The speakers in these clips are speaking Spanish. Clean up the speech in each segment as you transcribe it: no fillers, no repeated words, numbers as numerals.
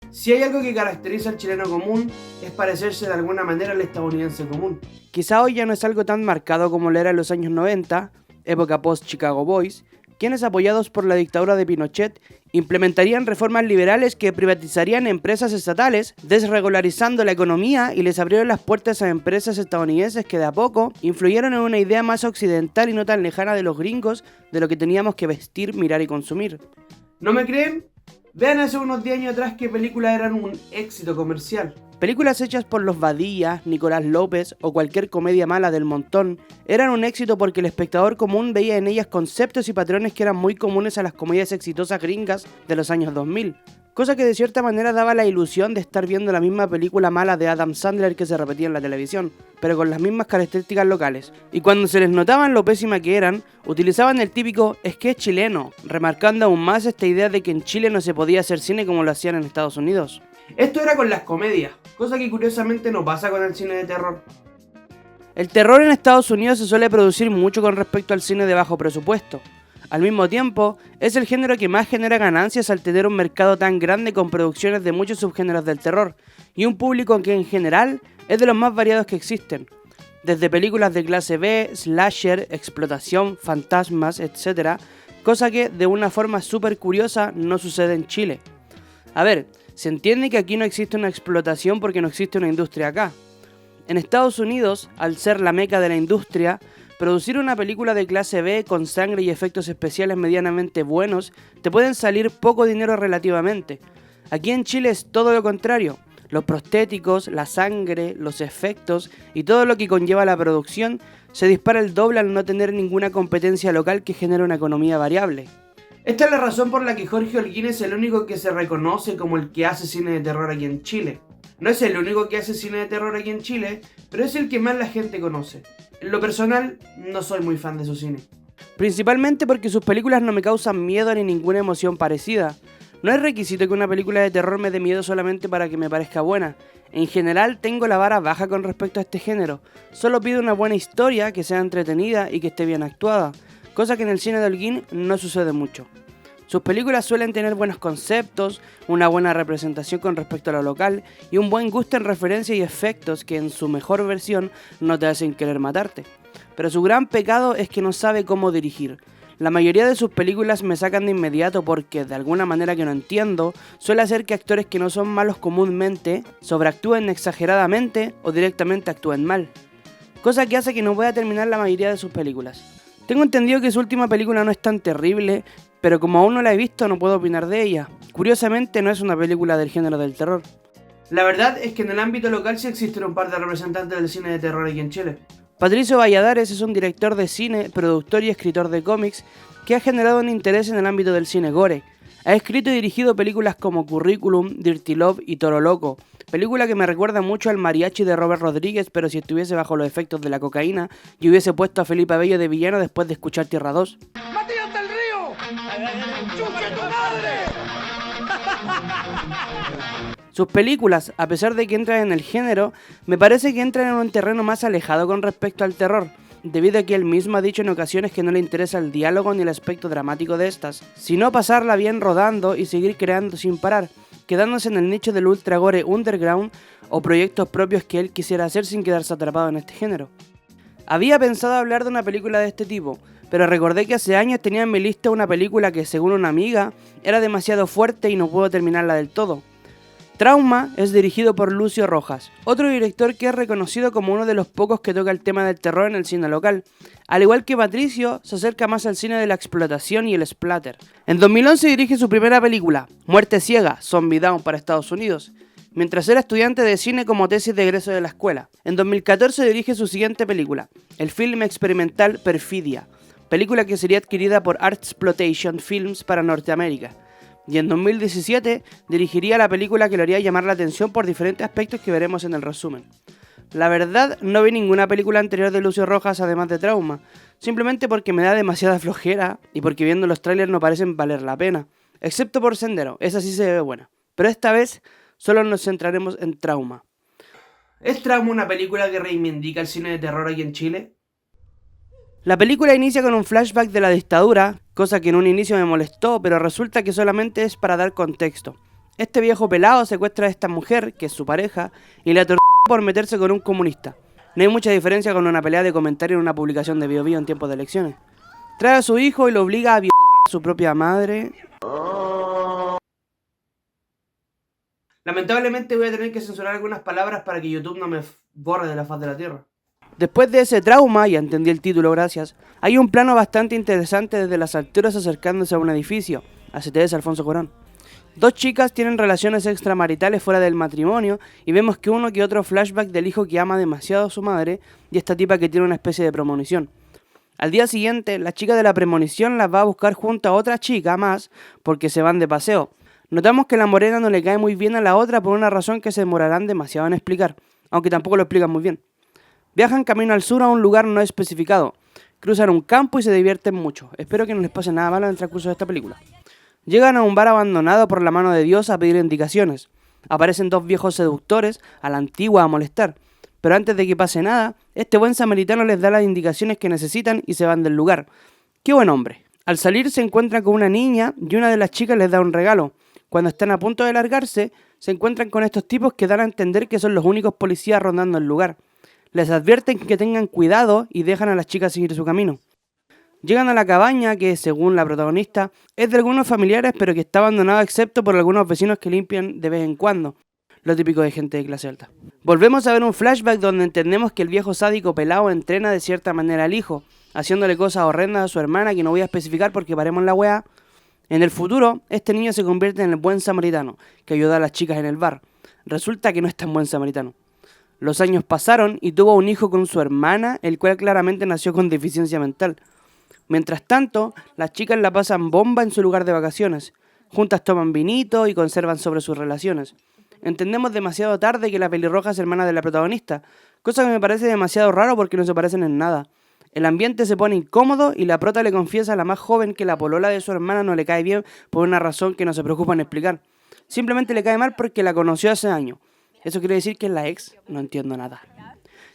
Si hay algo que caracteriza al chileno común, es parecerse de alguna manera al estadounidense común. Quizá hoy ya no es algo tan marcado como lo era en los años 90, época post-Chicago Boys, quienes apoyados por la dictadura de Pinochet implementarían reformas liberales que privatizarían empresas estatales, desregularizando la economía y les abrieron las puertas a empresas estadounidenses que de a poco influyeron en una idea más occidental y no tan lejana de los gringos de lo que teníamos que vestir, mirar y consumir. ¿No me creen? Vean hace unos 10 años atrás qué películas eran un éxito comercial. Películas hechas por los Badía, Nicolás López o cualquier comedia mala del montón eran un éxito porque el espectador común veía en ellas conceptos y patrones que eran muy comunes a las comedias exitosas gringas de los años 2000. Cosa que de cierta manera daba la ilusión de estar viendo la misma película mala de Adam Sandler que se repetía en la televisión, pero con las mismas características locales. Y cuando se les notaban lo pésima que eran, utilizaban el típico "es que es chileno", remarcando aún más esta idea de que en Chile no se podía hacer cine como lo hacían en Estados Unidos. Esto era con las comedias, cosa que curiosamente no pasa con el cine de terror. El terror en Estados Unidos se suele producir mucho con respecto al cine de bajo presupuesto. Al mismo tiempo, es el género que más genera ganancias al tener un mercado tan grande con producciones de muchos subgéneros del terror, y un público que en general es de los más variados que existen. Desde películas de clase B, slasher, explotación, fantasmas, etc., cosa que de una forma súper curiosa no sucede en Chile. A ver, se entiende que aquí no existe una explotación porque no existe una industria acá. En Estados Unidos, al ser la meca de la industria, producir una película de clase B con sangre y efectos especiales medianamente buenos te pueden salir poco dinero relativamente. Aquí en Chile es todo lo contrario. Los prostéticos, la sangre, los efectos y todo lo que conlleva la producción se dispara el doble al no tener ninguna competencia local que genere una economía variable. Esta es la razón por la que Jorge Holguín es el único que se reconoce como el que hace cine de terror aquí en Chile. No es el único que hace cine de terror aquí en Chile, pero es el que más la gente conoce. En lo personal, no soy muy fan de su cine. Principalmente porque sus películas no me causan miedo ni ninguna emoción parecida. No es requisito que una película de terror me dé miedo solamente para que me parezca buena. En general tengo la vara baja con respecto a este género. Solo pido una buena historia, que sea entretenida y que esté bien actuada, cosa que en el cine de Holguín no sucede mucho. Sus películas suelen tener buenos conceptos, una buena representación con respecto a lo local y un buen gusto en referencias y efectos que en su mejor versión no te hacen querer matarte. Pero su gran pecado es que no sabe cómo dirigir. La mayoría de sus películas me sacan de inmediato porque, de alguna manera que no entiendo, suele hacer que actores que no son malos comúnmente sobreactúen exageradamente o directamente actúen mal. Cosa que hace que no pueda terminar la mayoría de sus películas. Tengo entendido que su última película no es tan terrible, pero como aún no la he visto no puedo opinar de ella. Curiosamente no es una película del género del terror. La verdad es que en el ámbito local sí existen un par de representantes del cine de terror aquí en Chile. Patricio Valladares es un director de cine, productor y escritor de cómics que ha generado un interés en el ámbito del cine gore. Ha escrito y dirigido películas como Curriculum, Dirty Love y Toro Loco, película que me recuerda mucho al Mariachi de Robert Rodríguez, pero si estuviese bajo los efectos de la cocaína y hubiese puesto a Felipe Abello de villano después de escuchar Tierra 2. ¡Matías del Río! ¡Chucha tu madre! Sus películas, a pesar de que entran en el género, me parece que entran en un terreno más alejado con respecto al terror, debido a que él mismo ha dicho en ocasiones que no le interesa el diálogo ni el aspecto dramático de estas, sino pasarla bien rodando y seguir creando sin parar, quedándose en el nicho del ultra gore underground o proyectos propios que él quisiera hacer sin quedarse atrapado en este género. Había pensado hablar de una película de este tipo, pero recordé que hace años tenía en mi lista una película que, según una amiga, era demasiado fuerte y no puedo terminarla del todo. Trauma es dirigido por Lucio Rojas, otro director que es reconocido como uno de los pocos que toca el tema del terror en el cine local. Al igual que Patricio, se acerca más al cine de la explotación y el splatter. En 2011 dirige su primera película, Muerte Ciega, Zombie Down para Estados Unidos, mientras era estudiante de cine como tesis de egreso de la escuela. En 2014 dirige su siguiente película, el film experimental Perfidia, película que sería adquirida por Artsploitation Films para Norteamérica. Y en 2017 dirigiría la película que le haría llamar la atención por diferentes aspectos que veremos en el resumen. La verdad, no vi ninguna película anterior de Lucio Rojas además de Trauma, simplemente porque me da demasiada flojera y porque viendo los trailers no parecen valer la pena, excepto por Sendero, esa sí se ve buena. Pero esta vez solo nos centraremos en Trauma. ¿Es Trauma una película que reivindica el cine de terror aquí en Chile? La película inicia con un flashback de la dictadura, cosa que en un inicio me molestó, pero resulta que solamente es para dar contexto. Este viejo pelado secuestra a esta mujer, que es su pareja, y la tortura por meterse con un comunista. No hay mucha diferencia con una pelea de comentarios en una publicación de BioBio en tiempos de elecciones. Trae a su hijo y lo obliga a violar a su propia madre. Lamentablemente voy a tener que censurar algunas palabras para que YouTube no me borre de la faz de la tierra. Después de ese trauma, ya entendí el título, gracias, hay un plano bastante interesante desde las alturas acercándose a un edificio, a CTS Alfonso Cuarón. Dos chicas tienen relaciones extramaritales fuera del matrimonio y vemos que uno que otro flashback del hijo que ama demasiado a su madre y esta tipa que tiene una especie de premonición. Al día siguiente, la chica de la premonición las va a buscar junto a otra chica más porque se van de paseo. Notamos que la morena no le cae muy bien a la otra por una razón que se demorarán demasiado en explicar, aunque tampoco lo explican muy bien. Viajan camino al sur a un lugar no especificado, cruzan un campo y se divierten mucho. Espero que no les pase nada malo en el transcurso de esta película. Llegan a un bar abandonado por la mano de Dios a pedir indicaciones. Aparecen dos viejos seductores a la antigua a molestar. Pero antes de que pase nada, este buen samaritano les da las indicaciones que necesitan y se van del lugar. ¡Qué buen hombre! Al salir se encuentran con una niña y una de las chicas les da un regalo. Cuando están a punto de largarse, se encuentran con estos tipos que dan a entender que son los únicos policías rondando el lugar. Les advierten que tengan cuidado y dejan a las chicas seguir su camino. Llegan a la cabaña que, según la protagonista, es de algunos familiares pero que está abandonada excepto por algunos vecinos que limpian de vez en cuando, lo típico de gente de clase alta. Volvemos a ver un flashback donde entendemos que el viejo sádico pelado entrena de cierta manera al hijo, haciéndole cosas horrendas a su hermana que no voy a especificar porque paremos la weá. En el futuro, este niño se convierte en el buen samaritano, que ayuda a las chicas en el bar. Resulta que no es tan buen samaritano. Los años pasaron y tuvo un hijo con su hermana, el cual claramente nació con deficiencia mental. Mientras tanto, las chicas la pasan bomba en su lugar de vacaciones. Juntas toman vinito y conservan sobre sus relaciones. Entendemos demasiado tarde que la pelirroja es hermana de la protagonista, cosa que me parece demasiado raro porque no se parecen en nada. El ambiente se pone incómodo y la prota le confiesa a la más joven que la polola de su hermana no le cae bien por una razón que no se preocupa en explicar. Simplemente le cae mal porque la conoció hace años. ¿Eso quiere decir que es la ex? No entiendo nada.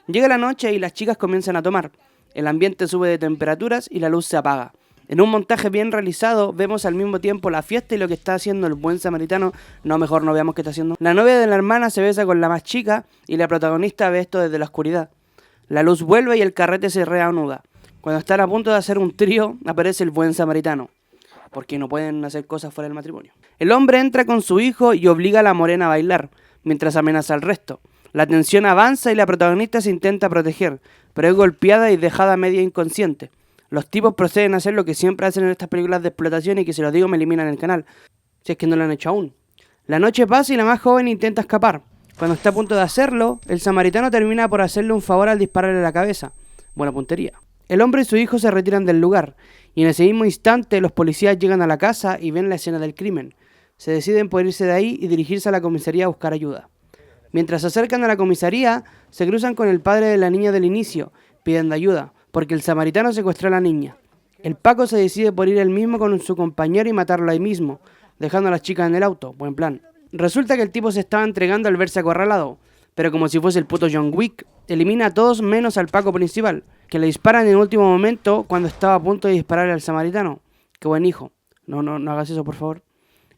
Llega la noche y las chicas comienzan a tomar. El ambiente sube de temperaturas y la luz se apaga. En un montaje bien realizado, vemos al mismo tiempo la fiesta y lo que está haciendo el buen samaritano. No, mejor no veamos qué está haciendo. La novia de la hermana se besa con la más chica y la protagonista ve esto desde la oscuridad. La luz vuelve y el carrete se reanuda. Cuando están a punto de hacer un trío, aparece el buen samaritano, porque no pueden hacer cosas fuera del matrimonio. El hombre entra con su hijo y obliga a la morena a bailar, mientras amenaza al resto. La tensión avanza y la protagonista se intenta proteger, pero es golpeada y dejada media inconsciente. Los tipos proceden a hacer lo que siempre hacen en estas películas de explotación y que si lo digo me eliminan el canal, si es que no lo han hecho aún. La noche pasa y la más joven intenta escapar. Cuando está a punto de hacerlo, el samaritano termina por hacerle un favor al dispararle a la cabeza. Buena puntería. El hombre y su hijo se retiran del lugar, y en ese mismo instante los policías llegan a la casa y ven la escena del crimen. Se deciden por irse de ahí y dirigirse a la comisaría a buscar ayuda. Mientras se acercan a la comisaría, se cruzan con el padre de la niña del inicio, pidiendo ayuda, porque el samaritano secuestró a la niña. El Paco se decide por ir él mismo con su compañero y matarlo ahí mismo, dejando a las chicas en el auto. Buen plan. Resulta que el tipo se estaba entregando al verse acorralado, pero como si fuese el puto John Wick, elimina a todos menos al Paco principal, que le disparan en el último momento cuando estaba a punto de dispararle al samaritano. Qué buen hijo. No hagas eso, por favor.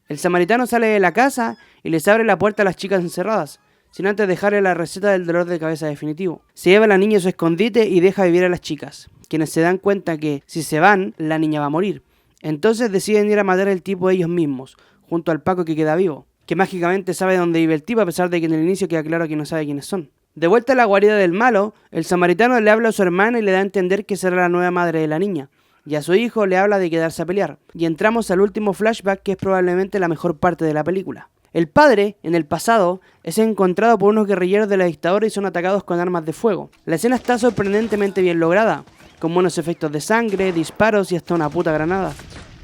El samaritano sale de la casa y les abre la puerta a las chicas encerradas, sin antes dejarle la receta del dolor de cabeza definitivo. Se lleva a la niña a su escondite y deja vivir a las chicas, quienes se dan cuenta que, si se van, la niña va a morir. Entonces deciden ir a matar al tipo ellos mismos, junto al Paco que queda vivo, que mágicamente sabe dónde vive el tipo a pesar de que en el inicio queda claro que no sabe quiénes son. De vuelta a la guarida del malo, el samaritano le habla a su hermana y le da a entender que será la nueva madre de la niña, y a su hijo le habla de quedarse a pelear, y entramos al último flashback que es probablemente la mejor parte de la película. El padre, en el pasado, es encontrado por unos guerrilleros de la dictadura y son atacados con armas de fuego. La escena está sorprendentemente bien lograda, con buenos efectos de sangre, disparos y hasta una puta granada.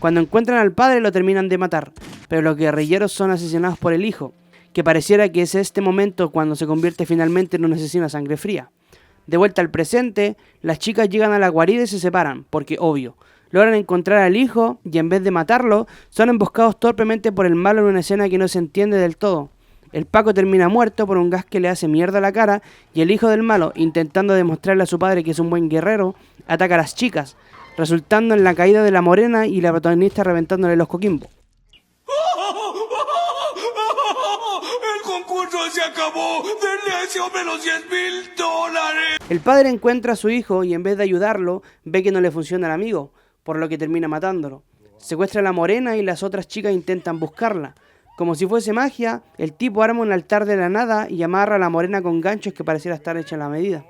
Cuando encuentran al padre lo terminan de matar, pero los guerrilleros son asesinados por el hijo, que pareciera que es este momento cuando se convierte finalmente en un asesino a sangre fría. De vuelta al presente, las chicas llegan a la guarida y se separan, porque obvio, logran encontrar al hijo y en vez de matarlo, son emboscados torpemente por el malo en una escena que no se entiende del todo. El Paco termina muerto por un gas que le hace mierda a la cara y el hijo del malo, intentando demostrarle a su padre que es un buen guerrero, ataca a las chicas, resultando en la caída de la morena y la protagonista reventándole los coquimbos. concurso se acabó. Denle a ese hombre los $10,000. El padre encuentra a su hijo y en vez de ayudarlo, ve que no le funciona al amigo, por lo que termina matándolo. Secuestra a la morena y las otras chicas intentan buscarla. Como si fuese magia, el tipo arma un altar de la nada y amarra a la morena con ganchos que pareciera estar hecha a la medida.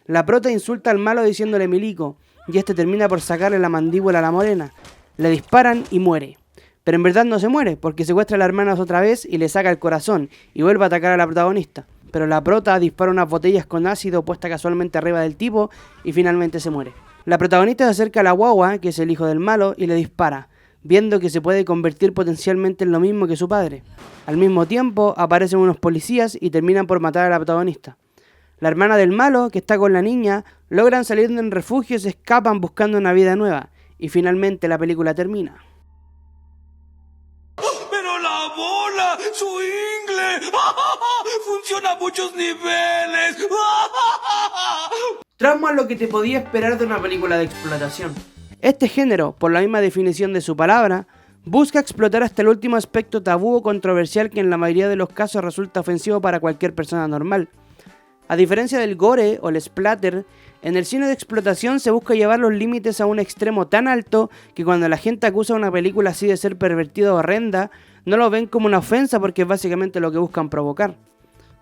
La prota insulta al malo diciéndole milico, y este termina por sacarle la mandíbula a la morena. Le disparan y muere. Pero en verdad no se muere, porque secuestra a las hermanas otra vez y le saca el corazón, y vuelve a atacar a la protagonista. Pero la prota dispara unas botellas con ácido puesta casualmente arriba del tipo, y finalmente se muere. La protagonista se acerca a la guagua, que es el hijo del malo, y le dispara, viendo que se puede convertir potencialmente en lo mismo que su padre. Al mismo tiempo, aparecen unos policías y terminan por matar a la protagonista. La hermana del malo, que está con la niña, logran salir de un refugio y se escapan buscando una vida nueva. Y finalmente la película termina. Pero la bola, su ingle, funciona a muchos niveles. Trauma es lo que te podía esperar de una película de explotación. Este género, por la misma definición de su palabra, busca explotar hasta el último aspecto tabú o controversial que en la mayoría de los casos resulta ofensivo para cualquier persona normal. A diferencia del gore o el splatter, en el cine de explotación se busca llevar los límites a un extremo tan alto que cuando la gente acusa a una película así de ser pervertida o horrenda, no lo ven como una ofensa porque es básicamente lo que buscan provocar.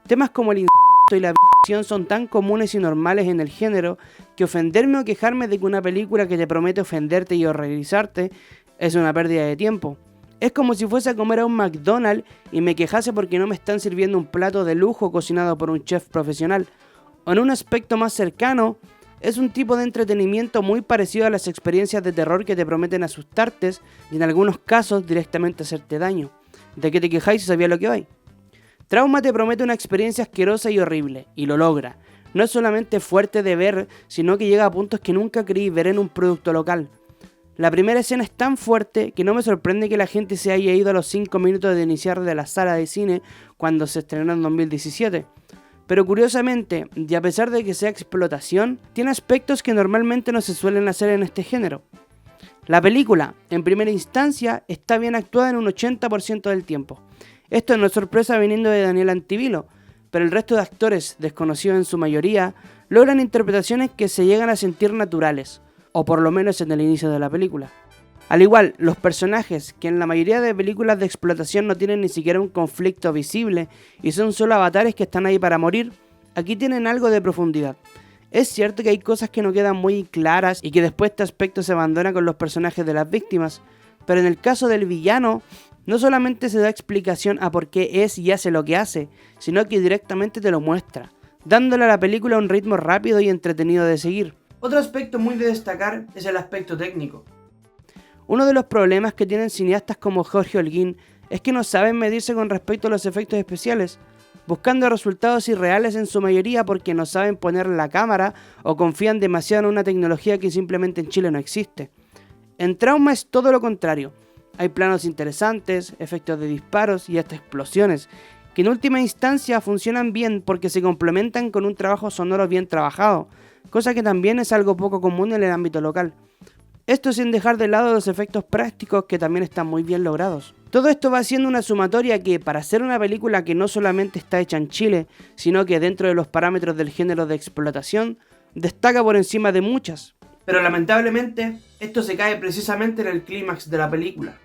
Temas como el incesto y la violación son tan comunes y normales en el género que ofenderme o quejarme de que una película que te promete ofenderte y horrorizarte es una pérdida de tiempo. Es como si fuese a comer a un McDonald's y me quejase porque no me están sirviendo un plato de lujo cocinado por un chef profesional. O en un aspecto más cercano, es un tipo de entretenimiento muy parecido a las experiencias de terror que te prometen asustarte y en algunos casos directamente hacerte daño. ¿De qué te quejáis si sabía lo que vais? Trauma te promete una experiencia asquerosa y horrible, y lo logra. No es solamente fuerte de ver, sino que llega a puntos que nunca creí ver en un producto local. La primera escena es tan fuerte que no me sorprende que la gente se haya ido a los 5 minutos de iniciar de la sala de cine cuando se estrenó en 2017. Pero curiosamente, y a pesar de que sea explotación, tiene aspectos que normalmente no se suelen hacer en este género. La película, en primera instancia, está bien actuada en un 80% del tiempo. Esto no es sorpresa viniendo de Daniel Antivilo, pero el resto de actores, desconocidos en su mayoría, logran interpretaciones que se llegan a sentir naturales, o por lo menos en el inicio de la película. Al igual, los personajes, que en la mayoría de películas de explotación no tienen ni siquiera un conflicto visible y son solo avatares que están ahí para morir, aquí tienen algo de profundidad. Es cierto que hay cosas que no quedan muy claras y que después este aspecto se abandona con los personajes de las víctimas, pero en el caso del villano, no solamente se da explicación a por qué es y hace lo que hace, sino que directamente te lo muestra, dándole a la película un ritmo rápido y entretenido de seguir. Otro aspecto muy de destacar es el aspecto técnico. Uno de los problemas que tienen cineastas como Jorge Holguín es que no saben medirse con respecto a los efectos especiales, buscando resultados irreales en su mayoría porque no saben poner la cámara o confían demasiado en una tecnología que simplemente en Chile no existe. En Trauma es todo lo contrario. Hay planos interesantes, efectos de disparos y hasta explosiones, que en última instancia funcionan bien porque se complementan con un trabajo sonoro bien trabajado, cosa que también es algo poco común en el ámbito local. Esto sin dejar de lado los efectos prácticos que también están muy bien logrados. Todo esto va siendo una sumatoria que, para ser una película que no solamente está hecha en Chile, sino que dentro de los parámetros del género de explotación, destaca por encima de muchas. Pero lamentablemente, esto se cae precisamente en el clímax de la película.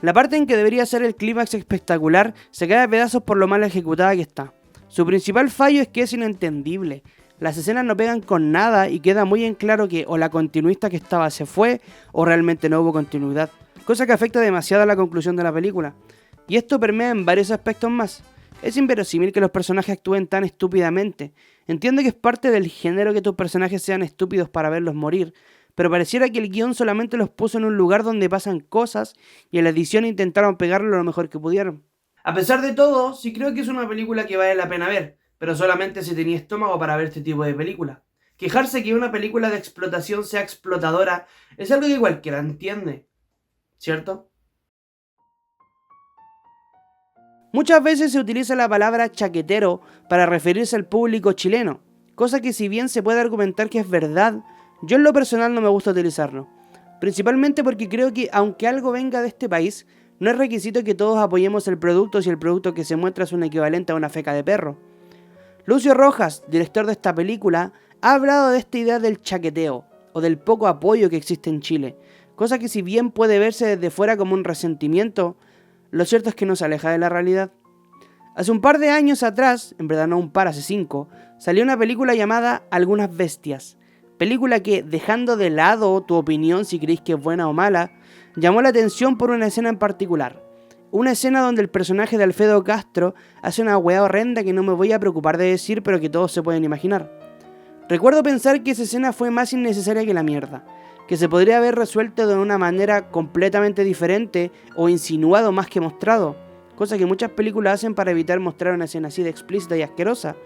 La parte en que debería ser el clímax espectacular se cae a pedazos por lo mal ejecutada que está. Su principal fallo es que es inentendible. Las escenas no pegan con nada y queda muy en claro que o la continuista que estaba se fue o realmente no hubo continuidad, cosa que afecta demasiado a la conclusión de la película. Y esto permea en varios aspectos más. Es inverosímil que los personajes actúen tan estúpidamente. Entiendo que es parte del género que tus personajes sean estúpidos para verlos morir, pero pareciera que el guión solamente los puso en un lugar donde pasan cosas y en la edición intentaron pegarlo lo mejor que pudieron. A pesar de todo, sí creo que es una película que vale la pena ver, pero solamente si tenía estómago para ver este tipo de película. Quejarse que una película de explotación sea explotadora es algo que cualquiera entiende, ¿cierto? Muchas veces se utiliza la palabra chaquetero para referirse al público chileno, cosa que si bien se puede argumentar que es verdad, yo en lo personal no me gusta utilizarlo. Principalmente porque creo que aunque algo venga de este país, No es requisito que todos apoyemos el producto si el producto que se muestra es un equivalente a una feca de perro. Lucio Rojas, director de esta película, ha hablado de esta idea del chaqueteo, o del poco apoyo que existe en Chile, cosa que si bien puede verse desde fuera como un resentimiento, lo cierto es que no se aleja de la realidad. Hace un par de años atrás, en verdad no un par, hace 5, salió una película llamada Algunas Bestias, película que, dejando de lado tu opinión si creéis que es buena o mala, llamó la atención por una escena en particular. Una escena donde el personaje de Alfredo Castro hace una weá horrenda que no me voy a preocupar de decir, pero que todos se pueden imaginar. Recuerdo pensar que esa escena fue más innecesaria que la mierda, que se podría haber resuelto de una manera completamente diferente o insinuado más que mostrado, cosa que muchas películas hacen para evitar mostrar una escena así de explícita y asquerosa.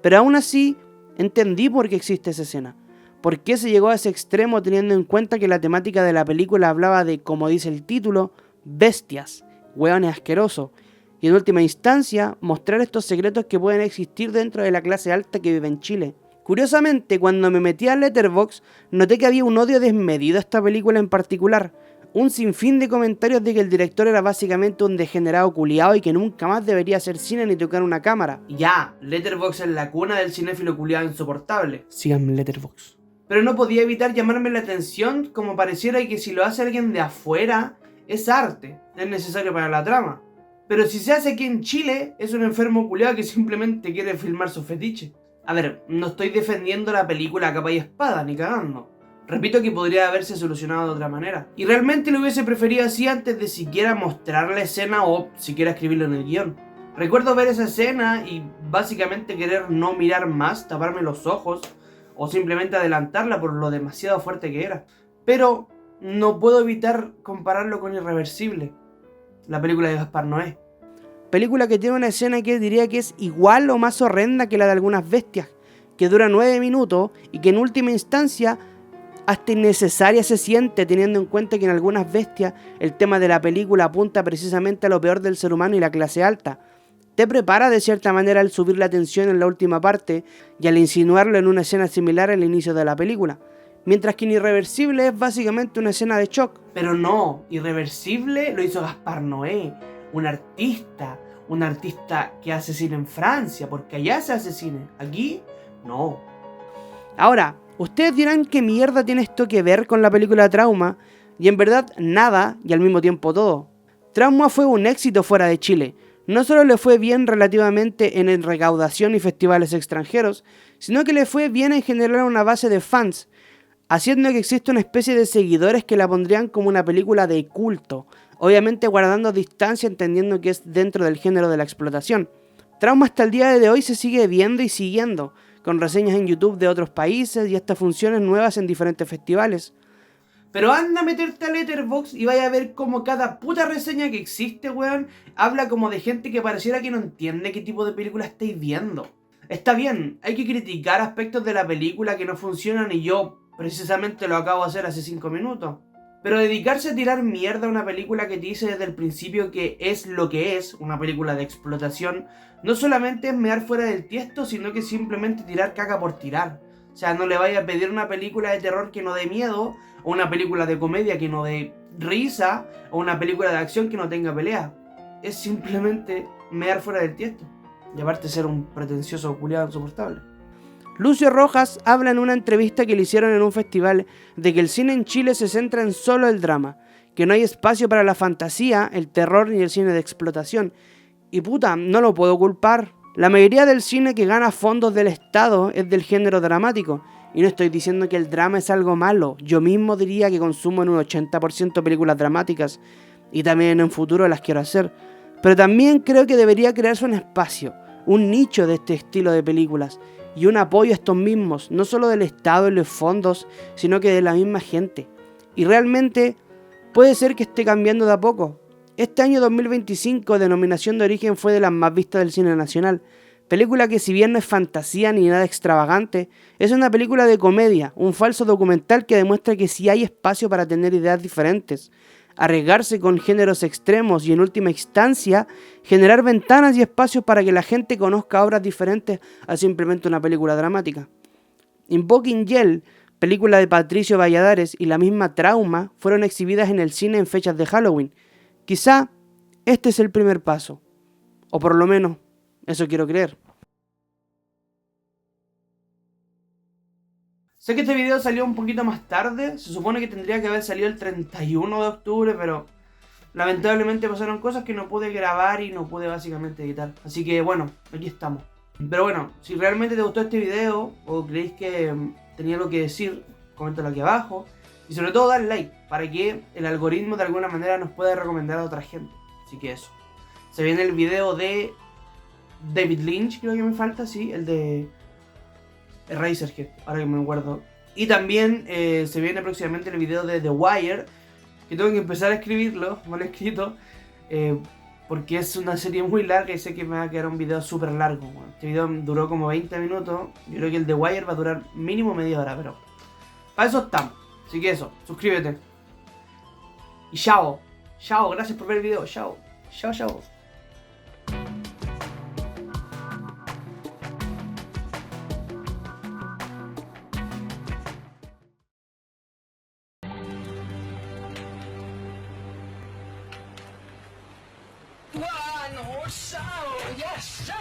Pero aún así, entendí por qué existe esa escena. ¿Por qué se llegó a ese extremo teniendo en cuenta que la temática de la película hablaba de, como dice el título, bestias, hueones asquerosos? Y en última instancia, mostrar estos secretos que pueden existir dentro de la clase alta que vive en Chile. Curiosamente, cuando me metí a Letterboxd, noté que había un odio desmedido a esta película en particular. Un sinfín de comentarios de que el director era básicamente un degenerado culiao y que nunca más debería hacer cine ni tocar una cámara. Ya, Letterboxd es la cuna del cinéfilo culiao insoportable. Síganme en Letterboxd. Pero no podía evitar llamarme la atención como pareciera que si lo hace alguien de afuera, es arte, es necesario para la trama. Pero si se hace aquí en Chile, es un enfermo culiao que simplemente quiere filmar su fetiche. A ver, no estoy defendiendo la película a capa y espada, ni cagando. Repito que podría haberse solucionado de otra manera. Y realmente lo hubiese preferido así antes de siquiera mostrar la escena o siquiera escribirlo en el guión. Recuerdo ver esa escena y básicamente querer no mirar más, taparme los ojos o simplemente adelantarla por lo demasiado fuerte que era. Pero no puedo evitar compararlo con Irreversible, la película de Gaspar Noé. Película que tiene una escena que diría que es igual o más horrenda que la de Algunas Bestias, que dura 9 minutos y que en última instancia hasta innecesaria se siente, teniendo en cuenta que en Algunas Bestias el tema de la película apunta precisamente a lo peor del ser humano y la clase alta. Te prepara de cierta manera al subir la tensión en la última parte y al insinuarlo en una escena similar al inicio de la película. Mientras que en Irreversible es básicamente una escena de shock. Pero no, Irreversible lo hizo Gaspar Noé, un artista que hace cine en Francia, porque allá se hace cine, aquí no. Ahora, ustedes dirán qué mierda tiene esto que ver con la película Trauma, y en verdad nada y al mismo tiempo todo. Trauma fue un éxito fuera de Chile. No solo le fue bien relativamente en recaudación y festivales extranjeros, sino que le fue bien en generar una base de fans, haciendo que exista una especie de seguidores que la pondrían como una película de culto, obviamente guardando distancia entendiendo que es dentro del género de la explotación. Trauma hasta el día de hoy se sigue viendo y siguiendo, con reseñas en YouTube de otros países y hasta funciones nuevas en diferentes festivales. Pero anda a meterte a Letterboxd y vaya a ver como cada puta reseña que existe, weón, habla como de gente que pareciera que no entiende qué tipo de película estáis viendo. Está bien, hay que criticar aspectos de la película que no funcionan y yo precisamente lo acabo de hacer hace 5 minutos. Pero dedicarse a tirar mierda a una película que te dice desde el principio que es lo que es, una película de explotación, no solamente es mear fuera del tiesto, sino que simplemente tirar caca por tirar. O sea, no le vaya a pedir una película de terror que no dé miedo, o una película de comedia que no dé risa, o una película de acción que no tenga pelea. Es simplemente mear fuera del tiesto. Y aparte ser un pretencioso culiado insoportable. Lucio Rojas habla en una entrevista que le hicieron en un festival de que el cine en Chile se centra en solo el drama, que no hay espacio para la fantasía, el terror ni el cine de explotación. Y puta, no lo puedo culpar. La mayoría del cine que gana fondos del Estado es del género dramático. Y no estoy diciendo que el drama es algo malo. Yo mismo diría que consumo en un 80% películas dramáticas. Y también en un futuro las quiero hacer. Pero también creo que debería crearse un espacio, un nicho de este estilo de películas. Y un apoyo a estos mismos, no solo del Estado y los fondos, sino que de la misma gente. Y realmente puede ser que esté cambiando de a poco. Este año 2025, Denominación de Origen fue de las más vistas del cine nacional. Película que si bien no es fantasía ni nada extravagante, es una película de comedia, un falso documental que demuestra que sí hay espacio para tener ideas diferentes, arriesgarse con géneros extremos y en última instancia generar ventanas y espacios para que la gente conozca obras diferentes a simplemente una película dramática. Invoking Yell, película de Patricio Valladares, y la misma Trauma fueron exhibidas en el cine en fechas de Halloween, Quizá este es el primer paso, o por lo menos eso quiero creer. Sé que este video salió un poquito más tarde, se supone que tendría que haber salido el 31 de octubre, pero lamentablemente pasaron cosas que no pude grabar y no pude básicamente editar. Así que bueno, aquí estamos. Pero bueno, si realmente te gustó este video o creéis que tenía algo que decir, coméntalo aquí abajo. Y sobre todo dale like, para que el algoritmo de alguna manera nos pueda recomendar a otra gente. Así que eso. Se viene el video de David Lynch, creo que me falta, sí, el de Eraserhead, ahora que me acuerdo. Y también se viene próximamente el video de The Wire, que tengo que empezar a escribirlo, no lo he escrito, porque es una serie muy larga y sé que me va a quedar un video súper largo. Bueno, este video duró como 20 minutos, yo creo que el The Wire va a durar mínimo media hora, pero para eso estamos. Así que eso, suscríbete. Y chao, chao, gracias por ver el video, chao, chao, chao. Yes, so,